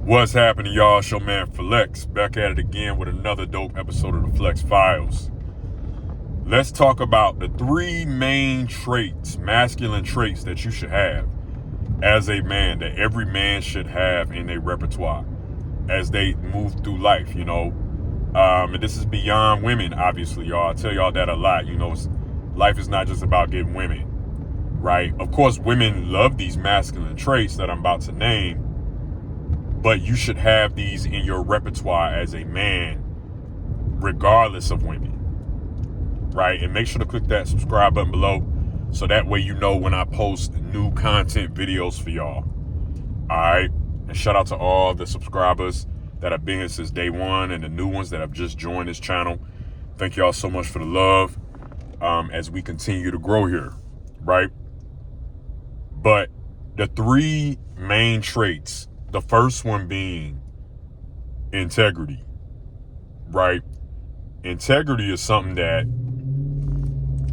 What's happening, y'all? It's your man Flex back at it again with another dope episode of the Flex Files. Let's talk about the three main traits, masculine traits that you should have as a man, that every man should have in their repertoire as they move through life, and this is beyond women, obviously, y'all. I tell y'all that a lot. Life is not just about getting women, right? Of course, women love these masculine traits that I'm about to name, but you should have these in your repertoire as a man, regardless of women, right? And make sure to click that subscribe button below so that way you know when I post new content videos for y'all. All right? And shout out to all the subscribers that have been here since day one and the new ones that have just joined this channel. Thank y'all so much for the love as we continue to grow here, right? But the three main traits, the first one being integrity, right? Integrity is something that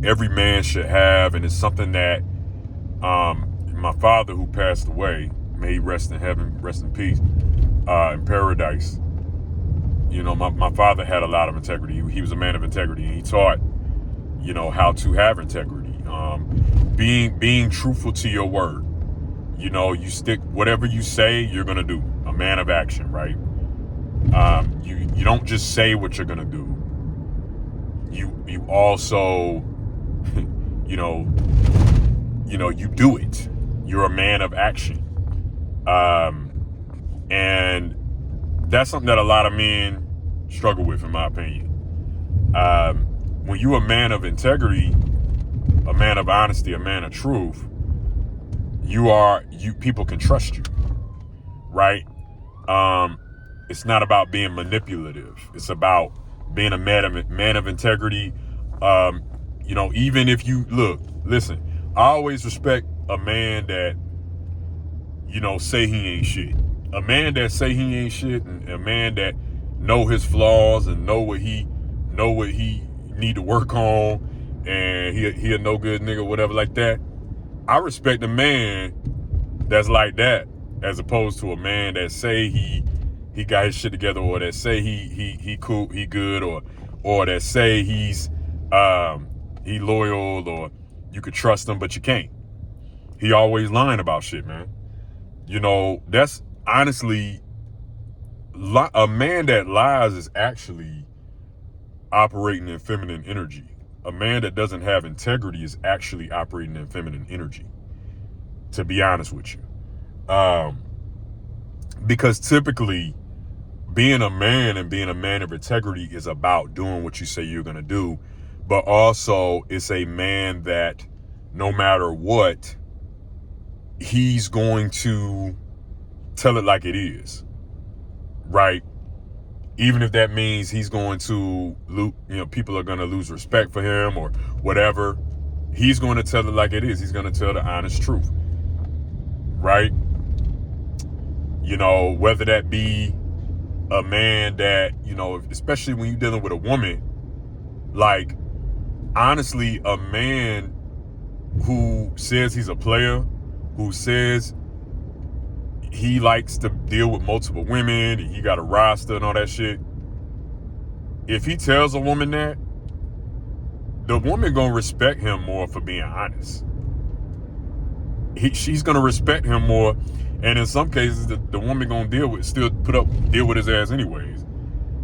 every man should have, and it's something that my father, who passed away, may he rest in heaven, rest in peace, in paradise. My father had a lot of integrity. He was a man of integrity, and he taught, how to have integrity. Being truthful to your word. You stick, whatever you say, you're gonna do. A man of action, right? You don't just say what you're gonna do. You also, you do it. You're a man of action, and that's something that a lot of men struggle with, in my opinion. When you're a man of integrity, a man of honesty, a man of truth, people can trust you, right? It's not about being manipulative. It's about being a man of integrity. Even if listen, I always respect a man that, say he ain't shit. A man that say he ain't shit, and a man that know his flaws and know what he need to work on, and he a no good nigga, whatever like that. I respect a man that's like that, as opposed to a man that say he got his shit together, or that say he cool, he good, or that say he loyal, or you could trust him but you can't. He always lying about shit, man. That's honestly, a man that lies is actually operating in feminine energy. A man that doesn't have integrity is actually operating in feminine energy, to be honest with you. Because typically being a man and being a man of integrity is about doing what you say you're going to do, but also it's a man that no matter what, he's going to tell it like it is, right? Even if that means he's going to people are going to lose respect for him or whatever, he's going to tell it like it is. He's going to tell the honest truth, right? Whether that be a man that, especially when you're dealing with a woman, like, honestly, a man who says he's a player, who says he likes to deal with multiple women, and he got a roster and all that shit. If he tells a woman that, the woman gonna respect him more for being honest. She's gonna respect him more, and in some cases, the woman gonna deal with his ass anyways.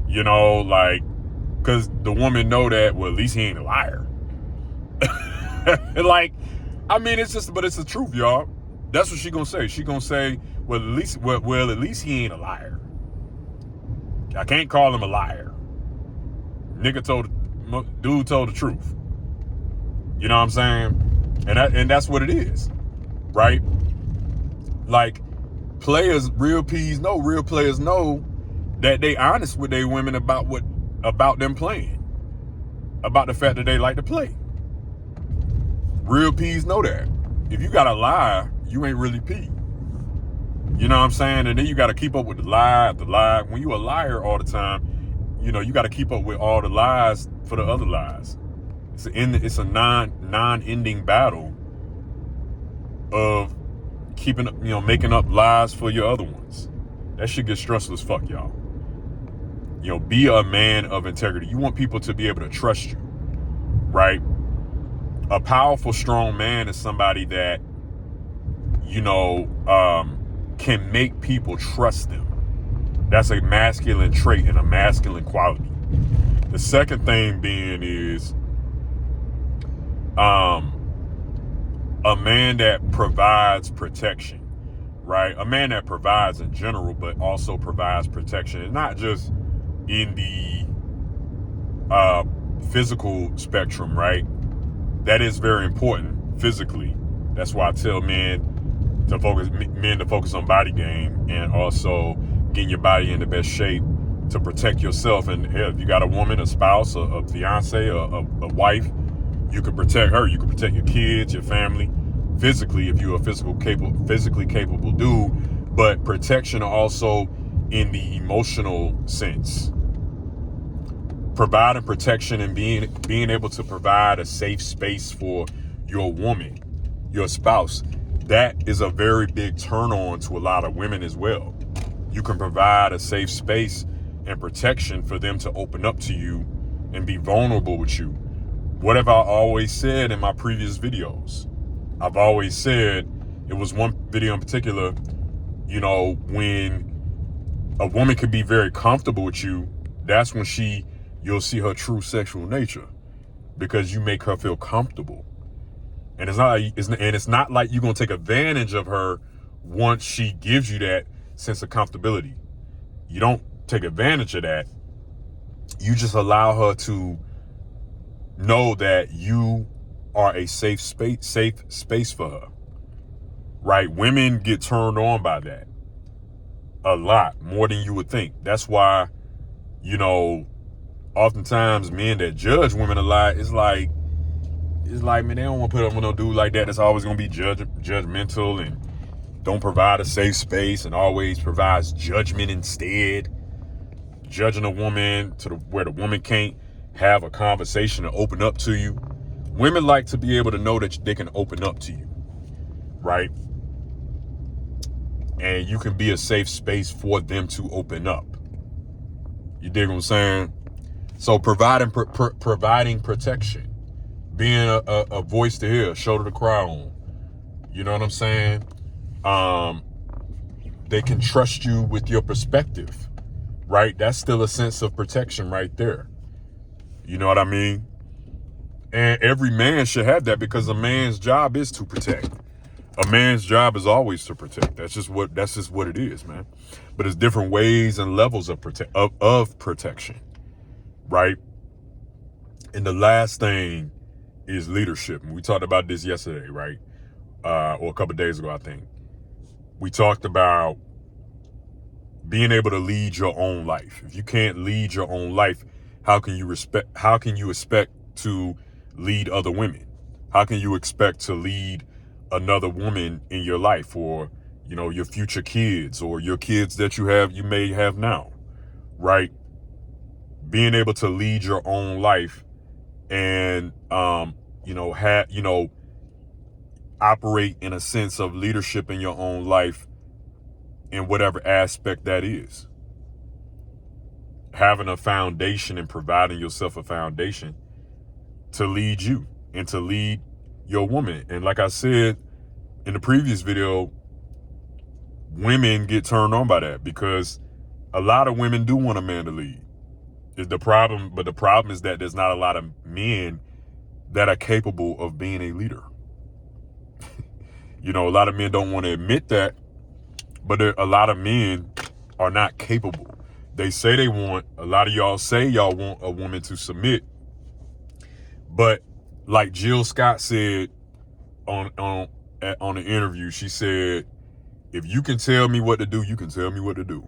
Because the woman know that, well, at least he ain't a liar. But it's the truth, y'all. That's what she gonna say. She gonna say, well, at least he ain't a liar. I can't call him a liar. Dude told the truth. You know what I'm saying? And that's what it is, right? Like, real players know that they honest with their women about them playing, about the fact that they like to play. Real P's know that. If you gotta lie, you ain't really P. You know what I'm saying? And then you gotta keep up with the lie after lie. When you a liar all the time, you gotta keep up with all the lies for the other lies. It's a non-ending battle of keeping, making up lies for your other ones. That shit gets stressful as fuck, y'all. You know, be a man of integrity. You want people to be able to trust you, right? A powerful, strong man is somebody that, you know, can make people trust them. That's a masculine trait and a masculine quality. The second thing being is a man that provides protection, right? A man that provides in general, but also provides protection, and not just in the physical spectrum, right? That is very important physically. That's why I tell men to focus on body game, and also getting your body in the best shape to protect yourself. And hell, if you got a woman, a spouse, a fiance, a wife, you can protect her. You can protect your kids, your family, physically, if you're a physically capable dude. But protection also in the emotional sense. Providing protection and being able to provide a safe space for your woman, your spouse, that is a very big turn on to a lot of women as well. You can provide a safe space and protection for them to open up to you and be vulnerable with you. What have I always said in my previous videos? I've always said, it was one video in particular, you know, when a woman can be very comfortable with you, that's when you'll see her true sexual nature, because you make her feel comfortable. And it's not like you're going to take advantage of her once she gives you that sense of comfortability. You don't take advantage of that. You just allow her to know that you are a safe space for her, right? Women get turned on by that a lot more than you would think. That's why, you know, oftentimes men that judge women a lot, it's like, man, they don't want to put up with no dude like that that's always going to be judgmental and don't provide a safe space and always provides judgment instead. Judging a woman where the woman can't have a conversation and open up to you. Women like to be able to know that they can open up to you, right? And you can be a safe space for them to open up. You dig what I'm saying? So providing protection. Being a voice to hear, a shoulder to cry on. You know what I'm saying? They can trust you with your perspective, right? That's still a sense of protection right there. You know what I mean? And every man should have that, because a man's job is to protect. A man's job is always to protect. That's just what it is, man. But it's different ways and levels of protection, right? And the last thing is leadership. And we talked about this yesterday, right? Or a couple of days ago, I think. We talked about being able to lead your own life. If you can't lead your own life, how can you expect to lead other women? How can you expect to lead another woman in your life, or, you know, your future kids, or your kids that you may have now, right? Being able to lead your own life and, operate in a sense of leadership in your own life in whatever aspect that is. Having a foundation and providing yourself a foundation to lead you and to lead your woman. And like I said in the previous video, women get turned on by that, because a lot of women do want a man to lead. But the problem is that there's not a lot of men that are capable of being a leader. You know, a lot of men don't want to admit that, but a lot of men are not capable. They say they want, a lot of y'all say y'all want a woman to submit. But like Jill Scott said on the interview, she said, if you can tell me what to do, you can tell me what to do.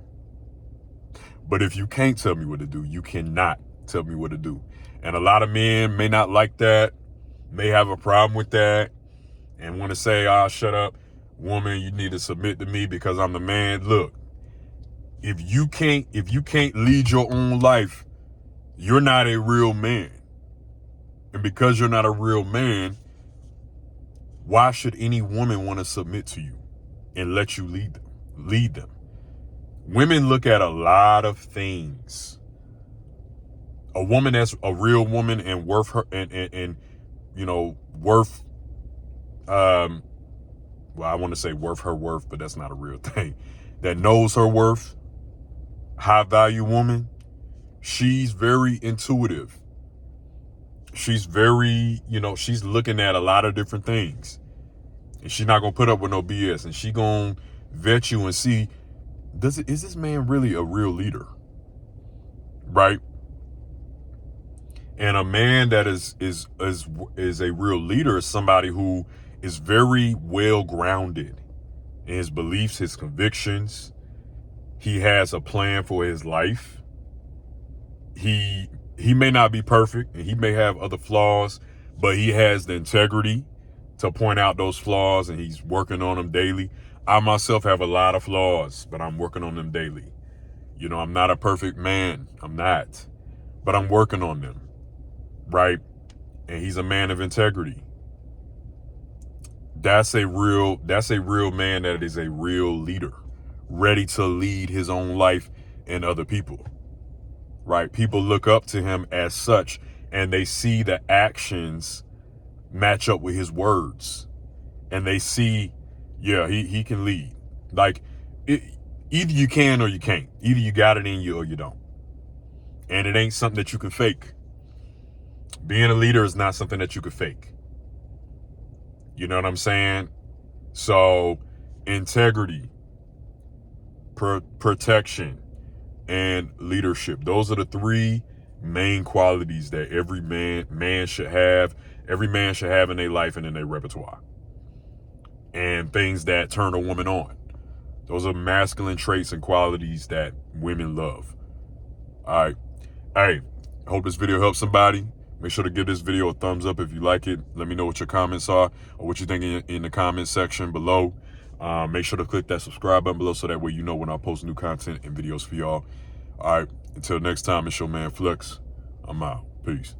But if you can't tell me what to do, you cannot tell me what to do. And a lot of men may not like that, may have a problem with that, and want to say, shut up, woman, you need to submit to me because I'm the man. Look, if you can't lead your own life, you're not a real man. And because you're not a real man, why should any woman want to submit to you and let you lead them? Women look at a lot of things. A woman that's a real woman and worth her and worth well, I want to say worth her worth, but that's not a real thing. That knows her worth, high value woman, she's very intuitive. She's very, she's looking at a lot of different things. And she's not going to put up with no BS. And she going to vet you and see, is this man really a real leader? Right? And a man that is a real leader is somebody who is very well grounded in his beliefs, his convictions. He has a plan for his life. He may not be perfect and he may have other flaws, but he has the integrity to point out those flaws and he's working on them daily. I myself have a lot of flaws, but I'm working on them daily. I'm not a perfect man. I'm not, but I'm working on them. Right? And he's a man of integrity. That's a real man that is a real leader, ready to lead his own life and other people. Right? People look up to him as such, and they see the actions match up with his words. And they see, yeah, he can lead. Like, either you can or you can't. Either you got it in you or you don't. And it ain't something that you can fake. Being a leader is not something that you could fake. You know what I'm saying? So, integrity, protection, and leadership. Those are the three main qualities that every man should have. Every man should have in their life and in their repertoire. And things that turn a woman on. Those are masculine traits and qualities that women love. All right. Hey, I hope this video helps somebody. Make sure to give this video a thumbs up if you like it. Let me know what your comments are or what you think in the comment section below. Make sure to click that subscribe button below so that way you know when I post new content and videos for y'all. All right, until next time, it's your man Flex. I'm out. Peace.